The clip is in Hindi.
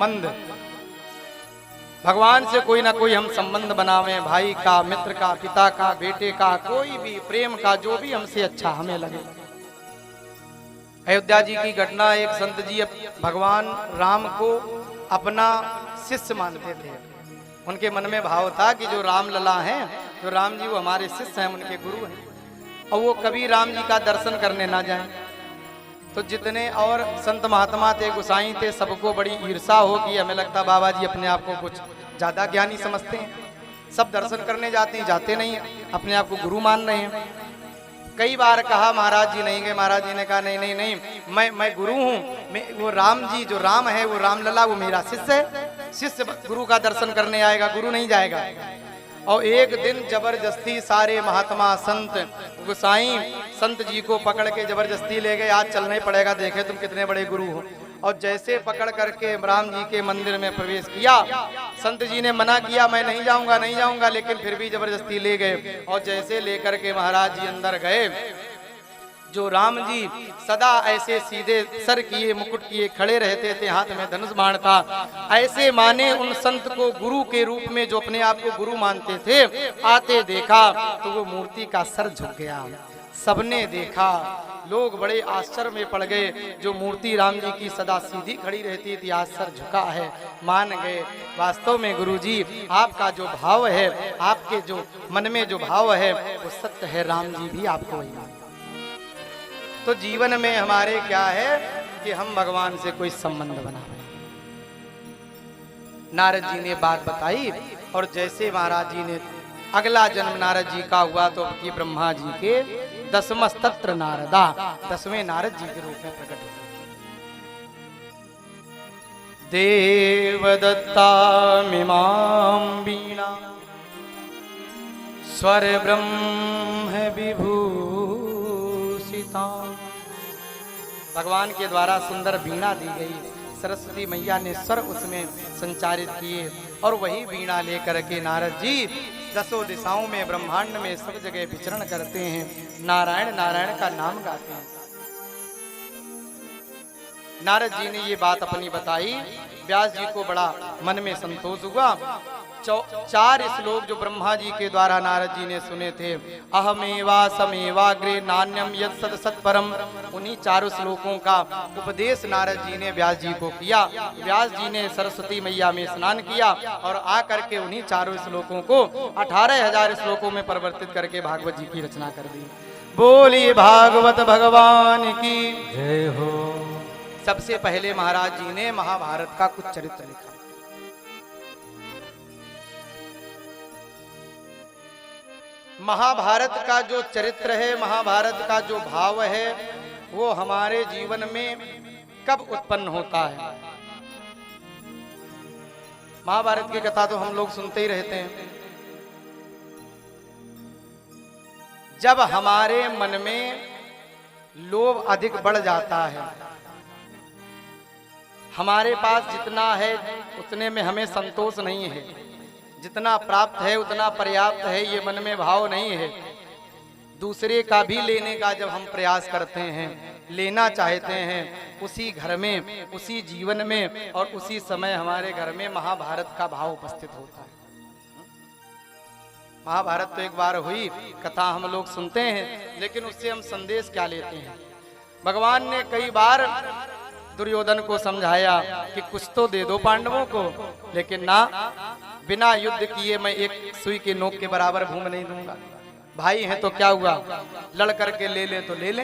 संबंध, भगवान से कोई ना कोई हम संबंध बनावे, भाई का, मित्र का, पिता का, बेटे का, कोई भी प्रेम का, जो भी हमसे अच्छा हमें लगे। अयोध्या जी की घटना, एक संत जी भगवान राम को अपना शिष्य मानते थे। उनके मन में भाव था कि जो राम लला हैं, जो राम जी वो हमारे शिष्य हैं, उनके गुरु हैं, और वो कभी राम जी का दर्शन करने ना जाएं। तो जितने और संत महात्मा थे, गोसाई थे, सबको बड़ी ईर्षा होगी। हमें लगता बाबा जी अपने आप को कुछ ज्यादा ज्ञानी समझते हैं, सब दर्शन करने जाते हैं, जाते नहीं हैं, अपने आप को गुरु मान रहे हैं। कई बार कहा महाराज जी नहीं गए, महाराज जी ने कहा नहीं नहीं नहीं, मैं गुरु हूँ, वो राम जी जो राम है, वो राम लला, वो मेरा शिष्य है, शिष्य गुरु का दर्शन करने आएगा, गुरु नहीं जाएगा। और एक दिन जबरदस्ती सारे महात्मा संत गोसाई संत जी को पकड़ के जबरदस्ती ले गए, आज चलना ही पड़ेगा, देखे तुम कितने बड़े गुरु हो। और जैसे पकड़ करके राम जी के मंदिर में प्रवेश किया, संत जी ने मना किया, मैं नहीं जाऊंगा नहीं जाऊंगा, लेकिन फिर भी जबरदस्ती ले गए। और जैसे लेकर के महाराज जी अंदर गए, जो राम जी सदा ऐसे सीधे सर किए, मुकुट किए खड़े रहते थे, हाथ में धनुष बाण था, ऐसे माने उन संत को गुरु के रूप में, जो अपने आप को गुरु मानते थे, आते देखा तो वो मूर्ति का सर झुक गया। सबने देखा, लोग बड़े आश्चर्य में पड़ गए। जो मूर्ति राम जी की सदा सीधी खड़ी रहती थी, आज सर झुका है, मान गए वास्तव में गुरुजी आपका जो भाव है, आपके जो मन में जो भाव है वो सत्य है, राम जी भी आपको वही मानते। तो जीवन में हमारे क्या है कि हम भगवान से कोई संबंध बनावे। नारद जी ने बात बताई, और जैसे महाराज जी ने अगला जन्म नारद जी का हुआ, तो कि ब्रह्मा जी के दसमस्तत्र नारदा, 10वें नारद जी के रूप में प्रकट हुए। देवदत्ता मिमां वीणा स्वर ब्रह्म विभूषिता। भगवान के द्वारा सुंदर वीणा दी गई, सरस्वती मैया ने स्वर उसमें संचारित किए, और वही वीणा लेकर के नारद जी 10 दिशाओं में, ब्रह्मांड में सब जगह विचरण करते हैं, नारायण नारायण का नाम गाते हैं। नारद जी ने ये बात अपनी बताई, व्यास जी को बड़ा मन में संतोष हुआ। 4 श्लोक जो ब्रह्मा जी के द्वारा नारद जी ने सुने थे, अहमेवा समेवाग्रे नान्यम यत् सत सत्परम, उन्हीं 4 श्लोकों का उपदेश नारद जी ने व्यास जी को किया। व्यास जी ने सरस्वती मैया में स्नान किया, और आकर के उन्हीं 4 श्लोकों को 18,000 श्लोकों में परिवर्तित करके भागवत जी की रचना कर दी। बोलिए भागवत भगवान की जय हो। सबसे पहले महाराज जी ने महाभारत का कुछ चरित्र लिखा। महाभारत का जो चरित्र है, महाभारत का जो भाव है, वो हमारे जीवन में कब उत्पन्न होता है। महाभारत की कथा तो हम लोग सुनते ही रहते हैं। जब हमारे मन में लोभ अधिक बढ़ जाता है, हमारे पास जितना है उतने में हमें संतोष नहीं है, जितना प्राप्त है उतना पर्याप्त है, ये मन में भाव नहीं है, दूसरे का भी लेने का जब हम प्रयास करते हैं, लेना चाहते हैं, उसी घर में, उसी जीवन में और उसी समय हमारे घर में महाभारत का भाव उपस्थित होता है। महाभारत तो एक बार हुई, कथा हम लोग सुनते हैं, लेकिन उससे हम संदेश क्या लेते हैं। भगवान ने कई बार दुर्योधन को समझाया कि कुछ तो दे दो पांडवों को, लेकिन ना, बिना युद्ध किए मैं एक सुई के नोक के बराबर भूमि नहीं दूंगा। भाई हैं तो क्या हुआ, लड़ करके ले ले तो ले ले।